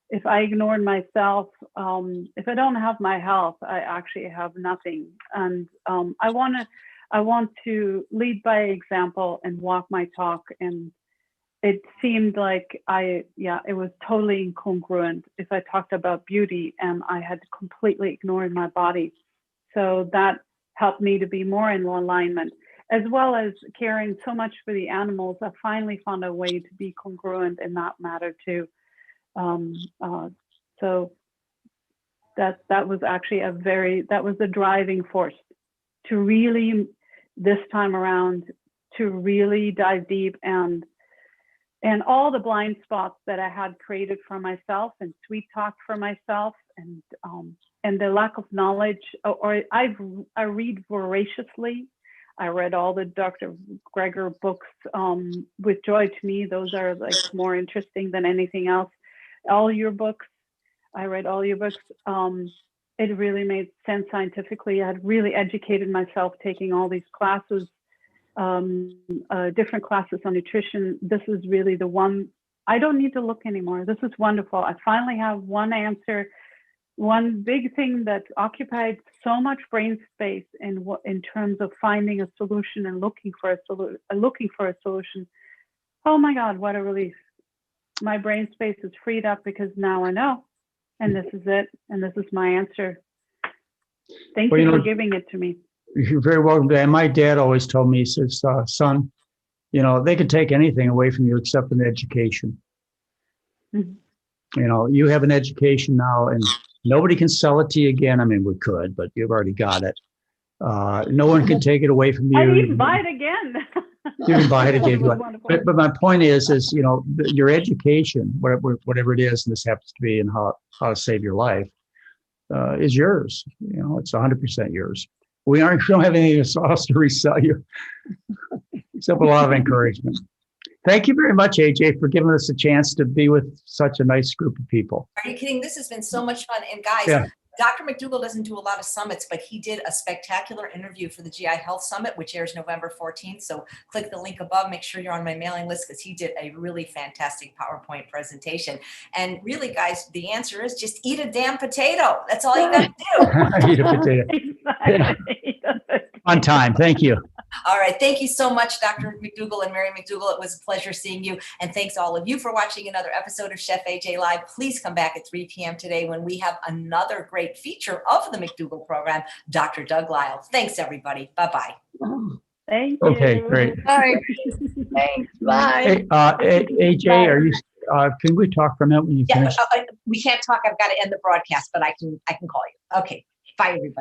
If I ignored myself, if I don't have my health, I actually have nothing. And I want to lead by example and walk my talk. And it seemed like it was totally incongruent if I talked about beauty and I had completely ignored my body. So that helped me to be more in alignment, as well as caring so much for the animals. I finally found a way to be congruent in that matter too. So that was actually that was the driving force to really, this time around, to really dive deep and all the blind spots that I had created for myself and sweet talk for myself and the lack of knowledge. I read voraciously. I read all the Dr. Greger books with joy. To me, those are like more interesting than anything else. All your books, I read all your books. It really made sense scientifically. I had really educated myself taking all these classes, different classes on nutrition. This is really the one. I don't need to look anymore. This is wonderful. I finally have one answer. One big thing that occupied so much brain space in terms of finding a solution and looking for a solution. Oh my God, what a relief. My brain space is freed up because now I know, and this is it, and this is my answer. Thank you for giving it to me. You're very welcome. And my dad always told me, he says, son, you know, they could take anything away from you except an education. Mm-hmm. You know, you have an education now and nobody can sell it to you again. I mean, we could, but you've already got it. No one can take it away from you. I even buy it again. You can buy it again. But my point is, you know, your education, whatever it is, and this happens to be in how to save your life, is yours. You know, it's 100% yours. We don't have anything else to resell you, except a lot of encouragement. Thank you very much, AJ, for giving us a chance to be with such a nice group of people. Are you kidding? This has been so much fun. And guys, Dr. McDougall doesn't do a lot of summits, but he did a spectacular interview for the GI Health Summit, which airs November 14th. So click the link above. Make sure you're on my mailing list because he did a really fantastic PowerPoint presentation. And really, guys, the answer is just eat a damn potato. That's all you got to do. Eat a potato. On time. Thank you. All right. Thank you so much, Dr. McDougall and Mary McDougall. It was a pleasure seeing you. And thanks all of you for watching another episode of Chef AJ Live. Please come back at 3 p.m. today when we have another great feature of the McDougall program, Dr. Doug Lyle. Thanks, everybody. Bye-bye. Thank you. Okay, great. All right. Thanks. Bye. Hey, AJ, are you? Can we talk for a minute when you Yeah, finish? we can't talk. I've got to end the broadcast, but I can call you. Okay. Bye, everybody.